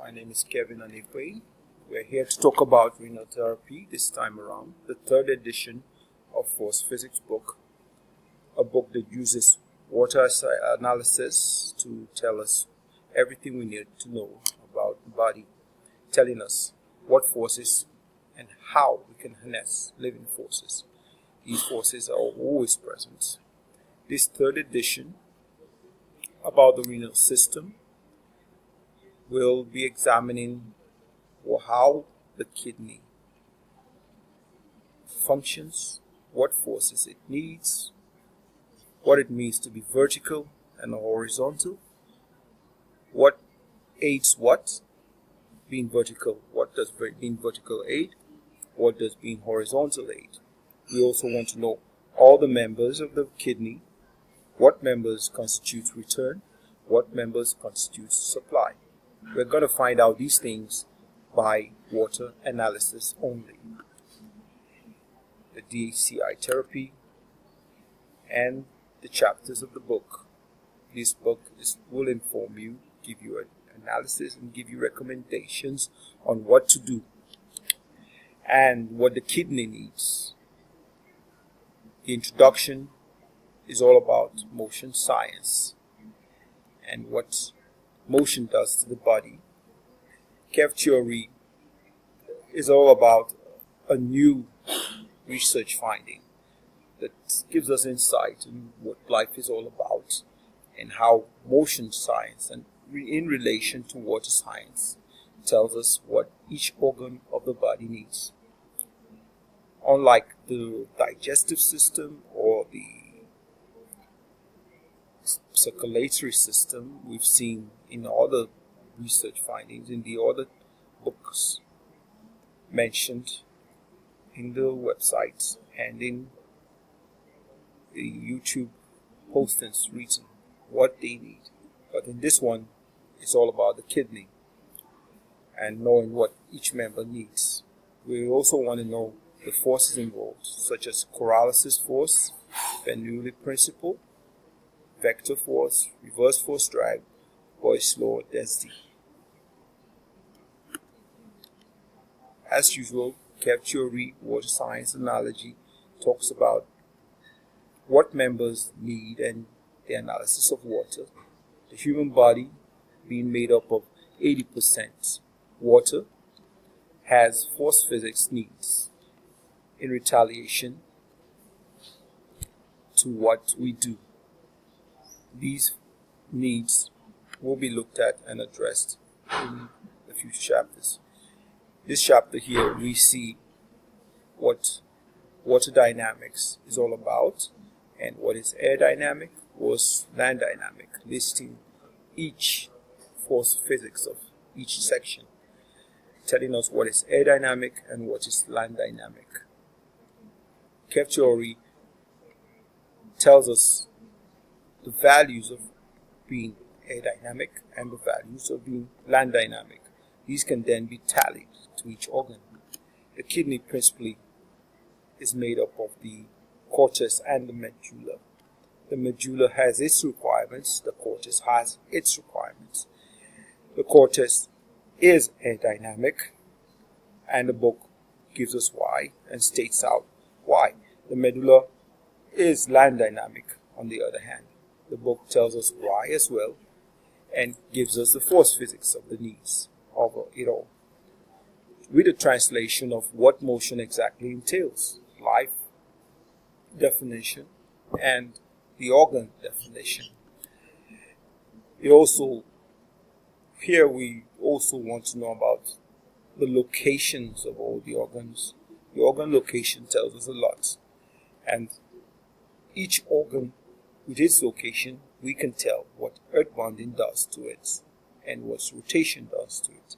My name is Kevin Anigwe. We're here to talk about renal therapy this time around, the third edition of Force Physics book, a book that uses water analysis to tell us everything we need to know about the body, telling us what forces and how we can harness living forces. These forces are always present. This third edition about the renal system will be examining how the kidney functions, what forces it needs, what it means to be vertical and horizontal, what aids what, being vertical, what does being vertical aid, what does being horizontal aid. We also want to know all the members of the kidney, what members constitute return, what members constitute supply. We're going to find out these things by water analysis only. The DHCI therapy and the chapters of the book. This book will inform you, give you an analysis and give you recommendations on what to do and what the kidney needs. The introduction is all about motion science and what motion does to the body. Kev theory is all about a new research finding that gives us insight in what life is all about and how motion science and in relation to water science tells us what each organ of the body needs. Unlike the digestive system or the circulatory system we've seen in other research findings in the other books mentioned in the websites and in the YouTube postings written what they need. But in this one, it's all about the kidney and knowing what each member needs. We also want to know the forces involved, such as Coriolis force, Bernoulli principle, vector force, reverse force drag, Boyle's law density. As usual, Kev theory, water science analogy talks about what members need and the analysis of water. The human body, being made up of 80% water, has force physics needs in retaliation to what we do. These needs will be looked at and addressed in the future chapters. This chapter here, we see what water dynamics is all about and what is air dynamic, was land dynamic, listing each force physics of each section, telling us what is air dynamic and what is land dynamic. Kev theory tells us the values of being air dynamic and the values of being land dynamic. These can then be tallied to each organ. The kidney principally is made up of the cortex and the medulla. The medulla has its requirements, the cortex has its requirements. The cortex is air dynamic, and the book gives us why and states out why. The medulla is land dynamic, on the other hand. The book tells us why as well and gives us the force physics of the needs of it all, with a translation of what motion exactly entails, life definition and the organ definition. Here we also want to know about the locations of all the organs. The organ location tells us a lot, and each organ with its location, we can tell what earth bonding does to it and what rotation does to it.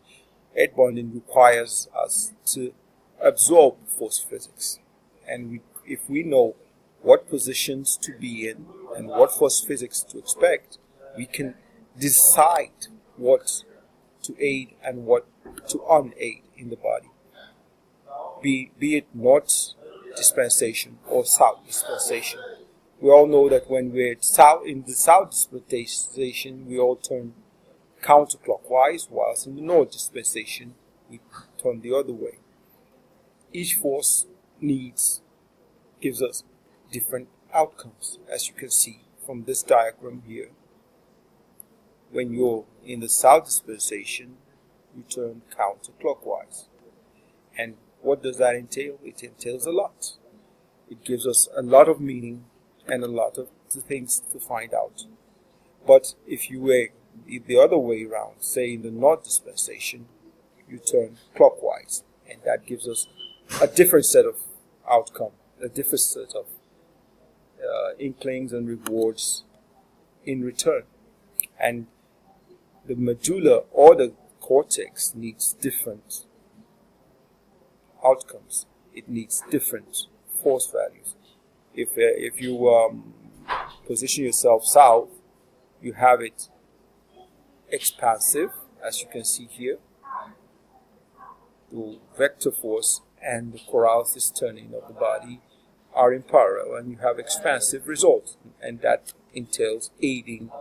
Earth bonding requires us to absorb force physics, and if we know what positions to be in and what force physics to expect, we can decide what to aid and what to unaid in the body. Be it north dispensation or south dispensation. We all know that when we're in the south dispensation, we all turn counterclockwise, whilst in the North dispensation we turn the other way. Each force gives us different outcomes, as you can see from this diagram here. When you're in the South dispensation, you turn counterclockwise. And what does that entail? It entails a lot. It gives us a lot of meaning and a lot of things to find out. But if you were the other way around, say in the North dispensation, you turn clockwise, and that gives us a different set of outcome, a different set of inklings and rewards in return. And the medulla or the cortex needs different outcomes. It needs different force values. If you position yourself south, you have it expansive, as you can see here. The vector force and the choralysis turning of the body are in parallel, and you have expansive results, and that entails aiding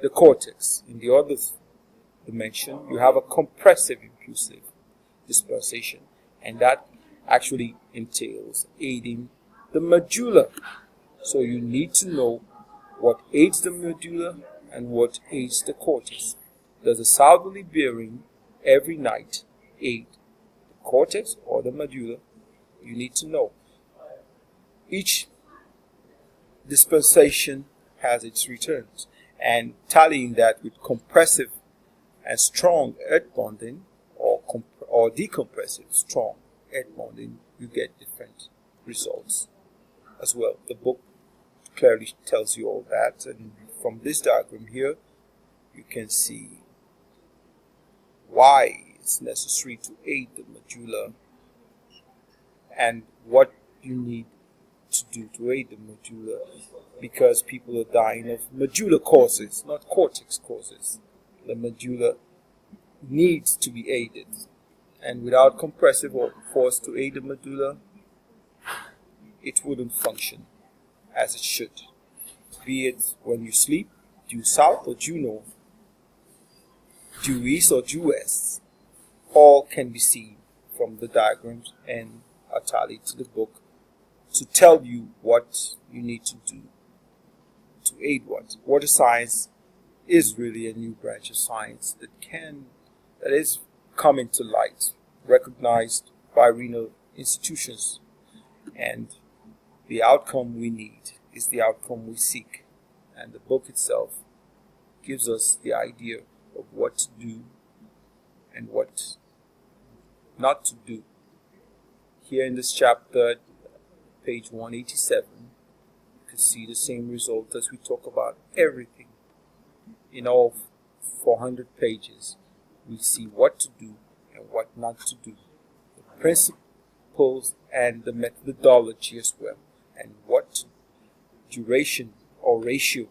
the cortex. In the other dimension, you have a compressive impulsive dispersation, and that actually entails aiding the medulla. So you need to know what aids the medulla and what aids the cortex. Does a southerly bearing every night aid the cortex or the medulla? You need to know. Each dispensation has its returns, and tallying that with compressive and strong earth bonding or decompressive strong earth bonding, you get different results as well. The book clearly tells you all that, and from this diagram here you can see why it's necessary to aid the medulla and what you need to do to aid the medulla, because people are dying of medulla causes, not cortex causes. The medulla needs to be aided, and without compressive force to aid the medulla, it wouldn't function as it should. Be it when you sleep, due south or due north, due east or due west, all can be seen from the diagrams and are tallied to the book to tell you what you need to do to aid what. Water science is really a new branch of science that is coming to light, recognized by renal institutions, and the outcome we need is the outcome we seek. And the book itself gives us the idea of what to do and what not to do. Here in this chapter, page 187, you can see the same result as we talk about everything. In all 400 pages, we see what to do and what not to do, the principles and the methodology as well, and what duration or ratio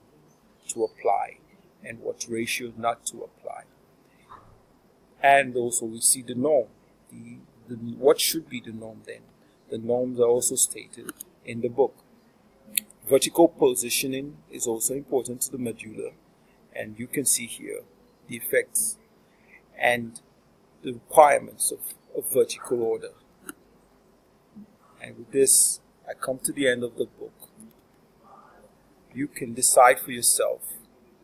to apply and what ratio not to apply. And also we see the norm, what should be the norm then. The norms are also stated in the book. Vertical positioning is also important to the medulla, and you can see here the effects and the requirements of vertical order. And with this, I come to the end of the book. You can decide for yourself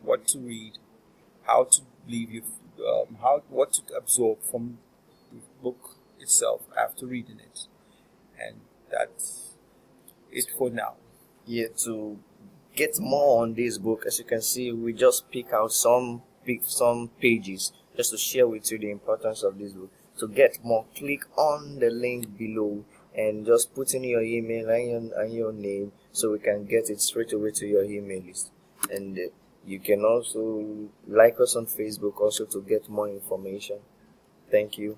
what to read, how to what to absorb from the book itself after reading it. And that's it for now. Yeah, to get more on this book, as you can see, we just pick out some pages just to share with you the importance of this book. To get more, click on the link below and just put in your email and your name so we can get it straight away to your email list. And you can also like us on Facebook also to get more information. Thank you.